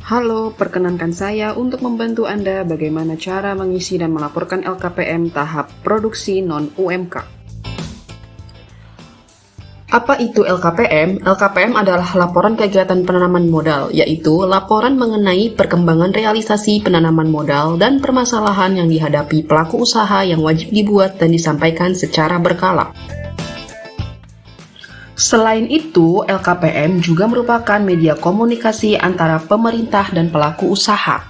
Halo, perkenankan saya untuk membantu Anda bagaimana cara mengisi dan melaporkan LKPM tahap produksi non-UMK. Apa itu LKPM? LKPM adalah laporan kegiatan penanaman modal, yaitu laporan mengenai perkembangan realisasi penanaman modal dan permasalahan yang dihadapi pelaku usaha yang wajib dibuat dan disampaikan secara berkala. Selain itu, LKPM juga merupakan media komunikasi antara pemerintah dan pelaku usaha.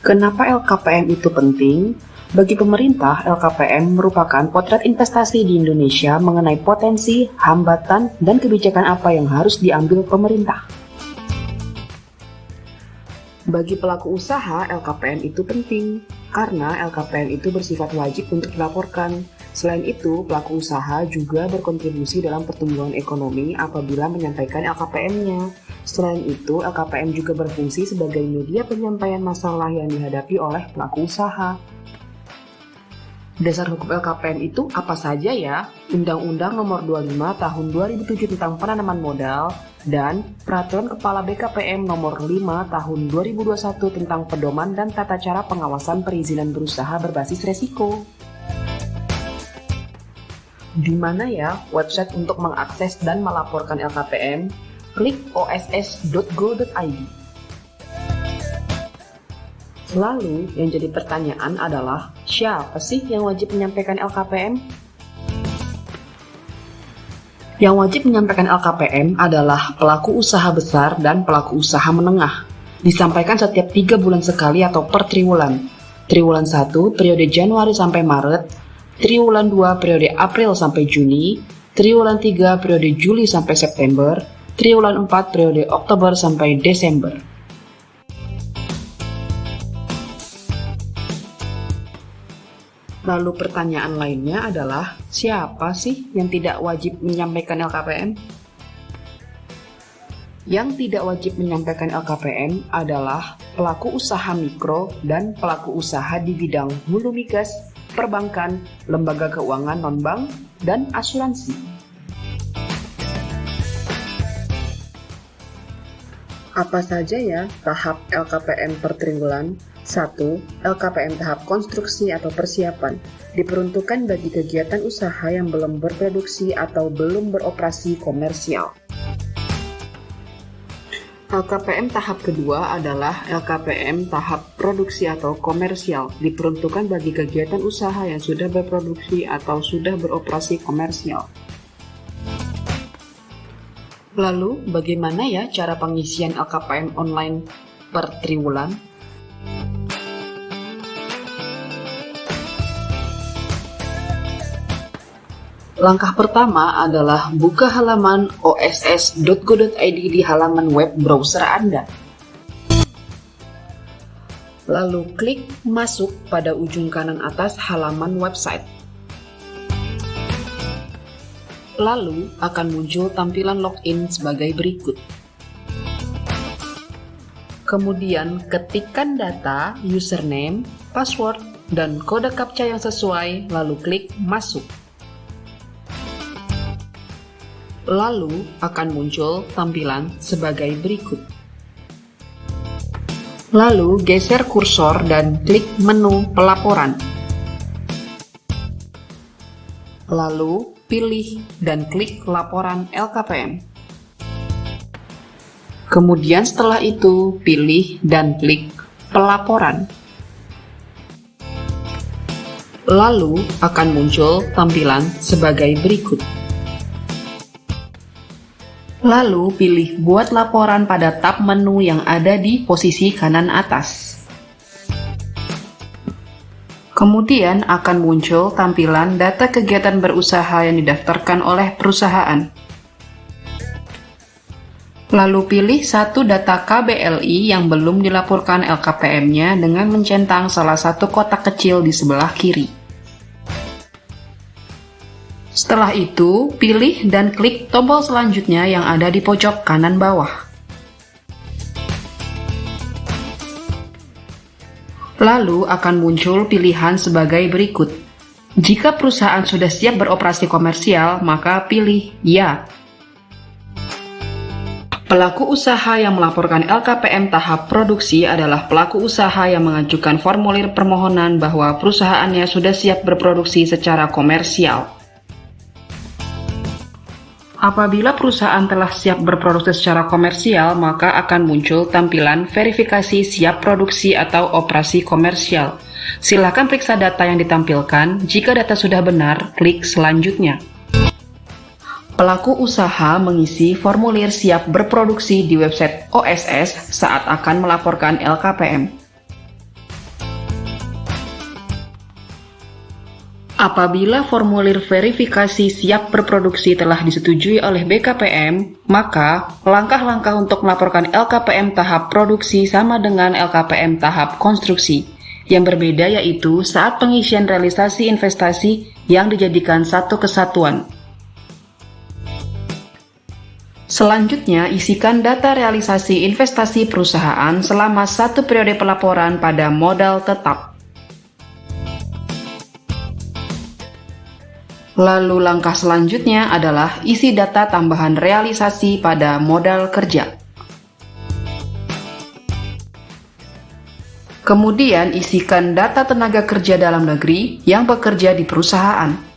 Kenapa LKPM itu penting? Bagi pemerintah, LKPM merupakan potret investasi di Indonesia mengenai potensi, hambatan, dan kebijakan apa yang harus diambil pemerintah. Bagi pelaku usaha, LKPM itu penting, karena LKPM itu bersifat wajib untuk dilaporkan. Selain itu, pelaku usaha juga berkontribusi dalam pertumbuhan ekonomi apabila menyampaikan LKPM-nya. Selain itu, LKPM juga berfungsi sebagai media penyampaian masalah yang dihadapi oleh pelaku usaha. Dasar hukum LKPM itu apa saja ya? Undang-Undang Nomor 25 Tahun 2007 tentang penanaman modal dan Peraturan Kepala BKPM Nomor 5 Tahun 2021 tentang pedoman dan tata cara pengawasan perizinan berusaha berbasis resiko. Di mana ya website untuk mengakses dan melaporkan LKPM? Klik oss.go.id. Lalu, yang jadi pertanyaan adalah, siapa sih yang wajib menyampaikan LKPM? Yang wajib menyampaikan LKPM adalah pelaku usaha besar dan pelaku usaha menengah. Disampaikan setiap 3 bulan sekali atau per triwulan. Triwulan 1 periode Januari sampai Maret, triwulan 2 periode April sampai Juni, triwulan 3 periode Juli sampai September, triwulan 4 periode Oktober sampai Desember. Lalu pertanyaan lainnya adalah, siapa sih yang tidak wajib menyampaikan LKPM? Yang tidak wajib menyampaikan LKPM adalah pelaku usaha mikro dan pelaku usaha di bidang hulu migas, perbankan, lembaga keuangan non-bank, dan asuransi. Apa saja ya tahap LKPM per triwulan? 1. LKPM tahap konstruksi atau persiapan diperuntukkan bagi kegiatan usaha yang belum berproduksi atau belum beroperasi komersial. LKPM tahap kedua adalah LKPM tahap produksi atau komersial, diperuntukkan bagi kegiatan usaha yang sudah berproduksi atau sudah beroperasi komersial. Lalu, bagaimana ya cara pengisian LKPM online per triwulan? Langkah pertama adalah buka halaman oss.go.id di halaman web browser Anda. Lalu klik masuk pada ujung kanan atas halaman website. Lalu akan muncul tampilan login sebagai berikut. Kemudian ketikkan data, username, password, dan kode captcha yang sesuai, lalu klik masuk. Lalu akan muncul tampilan sebagai berikut. Lalu geser kursor dan klik menu pelaporan. Lalu pilih dan klik laporan LKPM. Kemudian setelah itu pilih dan klik pelaporan. Lalu akan muncul tampilan sebagai berikut. Lalu pilih buat laporan pada tab menu yang ada di posisi kanan atas. Kemudian akan muncul tampilan data kegiatan berusaha yang didaftarkan oleh perusahaan. Lalu pilih satu data KBLI yang belum dilaporkan LKPM-nya dengan mencentang salah satu kotak kecil di sebelah kiri. Setelah itu, pilih dan klik tombol selanjutnya yang ada di pojok kanan bawah. Lalu akan muncul pilihan sebagai berikut. Jika perusahaan sudah siap beroperasi komersial, maka pilih ya. Pelaku usaha yang melaporkan LKPM tahap produksi adalah pelaku usaha yang mengajukan formulir permohonan bahwa perusahaannya sudah siap berproduksi secara komersial. Apabila perusahaan telah siap berproduksi secara komersial, maka akan muncul tampilan verifikasi siap produksi atau operasi komersial. Silakan periksa data yang ditampilkan. Jika data sudah benar, klik selanjutnya. Pelaku usaha mengisi formulir siap berproduksi di website OSS saat akan melaporkan LKPM. Apabila formulir verifikasi siap berproduksi telah disetujui oleh BKPM, maka langkah-langkah untuk melaporkan LKPM tahap produksi sama dengan LKPM tahap konstruksi. Yang berbeda yaitu saat pengisian realisasi investasi yang dijadikan satu kesatuan. Selanjutnya, isikan data realisasi investasi perusahaan selama satu periode pelaporan pada modal tetap. Lalu langkah selanjutnya adalah isi data tambahan realisasi pada modal kerja. Kemudian isikan data tenaga kerja dalam negeri yang bekerja di perusahaan.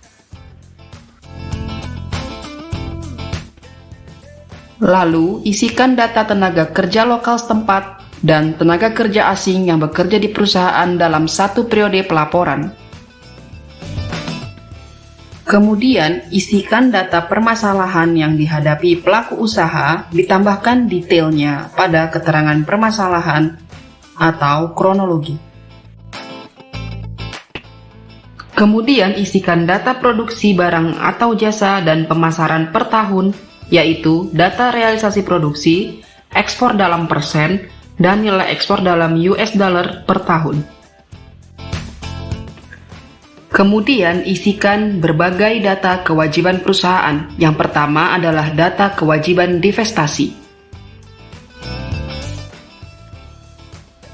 Lalu, isikan data tenaga kerja lokal setempat dan tenaga kerja asing yang bekerja di perusahaan dalam satu periode pelaporan. Kemudian, isikan data permasalahan yang dihadapi pelaku usaha, ditambahkan detailnya pada keterangan permasalahan atau kronologi. Kemudian, isikan data produksi barang atau jasa dan pemasaran per tahun, yaitu data realisasi produksi, ekspor dalam persen, dan nilai ekspor dalam US dollar per tahun. Kemudian isikan berbagai data kewajiban perusahaan. Yang pertama adalah data kewajiban divestasi.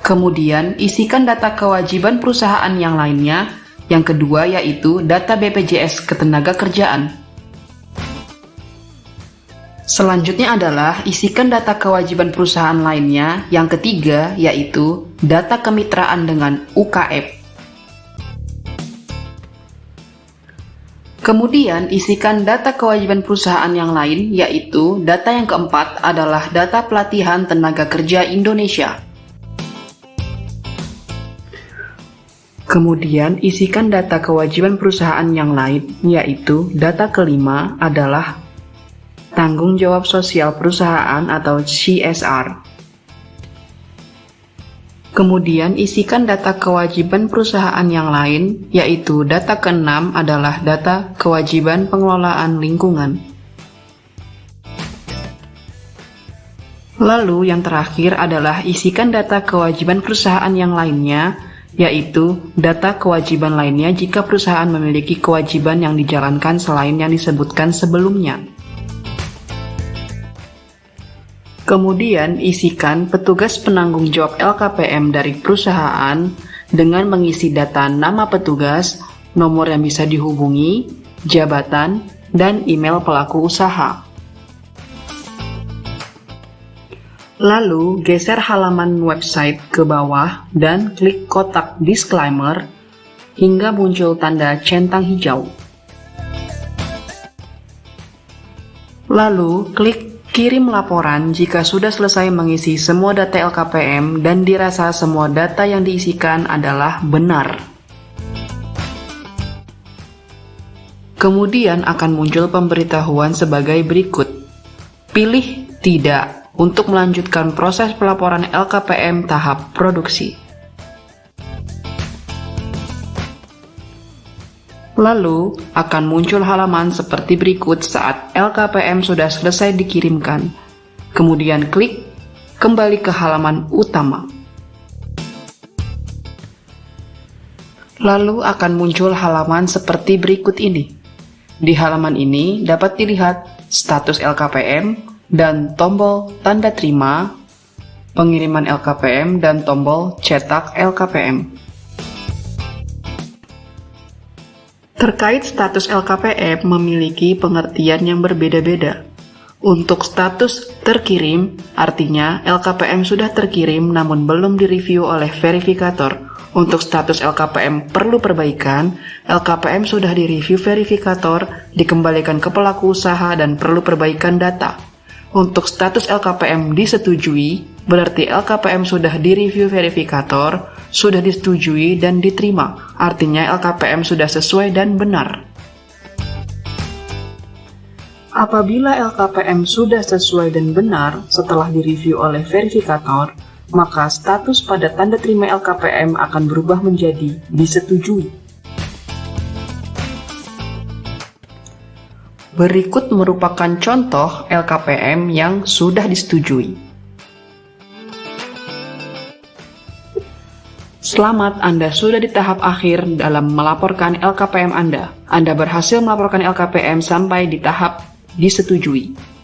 Kemudian isikan data kewajiban perusahaan yang lainnya. Yang kedua yaitu data BPJS Ketenagakerjaan. Selanjutnya adalah isikan data kewajiban perusahaan lainnya. Yang ketiga yaitu data kemitraan dengan UKM. Kemudian isikan data kewajiban perusahaan yang lain, yaitu data yang keempat adalah data pelatihan tenaga kerja Indonesia. Kemudian isikan data kewajiban perusahaan yang lain, yaitu data kelima adalah tanggung jawab sosial perusahaan atau CSR. Kemudian isikan data kewajiban perusahaan yang lain, yaitu data keenam adalah data kewajiban pengelolaan lingkungan. Lalu yang terakhir adalah isikan data kewajiban perusahaan yang lainnya, yaitu data kewajiban lainnya jika perusahaan memiliki kewajiban yang dijalankan selain yang disebutkan sebelumnya. Kemudian isikan petugas penanggung jawab LKPM dari perusahaan dengan mengisi data nama petugas, nomor yang bisa dihubungi, jabatan, dan email pelaku usaha. Lalu geser halaman website ke bawah dan klik kotak disclaimer hingga muncul tanda centang hijau. Lalu klik kirim laporan jika sudah selesai mengisi semua data LKPM dan dirasa semua data yang diisikan adalah benar. Kemudian akan muncul pemberitahuan sebagai berikut. Pilih tidak untuk melanjutkan proses pelaporan LKPM tahap produksi. Lalu, akan muncul halaman seperti berikut saat LKPM sudah selesai dikirimkan. Kemudian klik kembali ke halaman utama. Lalu akan muncul halaman seperti berikut ini. Di halaman ini dapat dilihat status LKPM dan tombol tanda terima, pengiriman LKPM dan tombol cetak LKPM. Terkait status LKPM memiliki pengertian yang berbeda-beda. Untuk status terkirim, artinya LKPM sudah terkirim namun belum direview oleh verifikator. Untuk status LKPM perlu perbaikan, LKPM sudah direview verifikator, dikembalikan ke pelaku usaha dan perlu perbaikan data. Untuk status LKPM disetujui, berarti LKPM sudah direview verifikator, sudah disetujui dan diterima, artinya LKPM sudah sesuai dan benar. Apabila LKPM sudah sesuai dan benar setelah direview oleh verifikator, maka status pada tanda terima LKPM akan berubah menjadi disetujui. Berikut merupakan contoh LKPM yang sudah disetujui. Selamat, Anda sudah di tahap akhir dalam melaporkan LKPM Anda. Anda berhasil melaporkan LKPM sampai di tahap disetujui.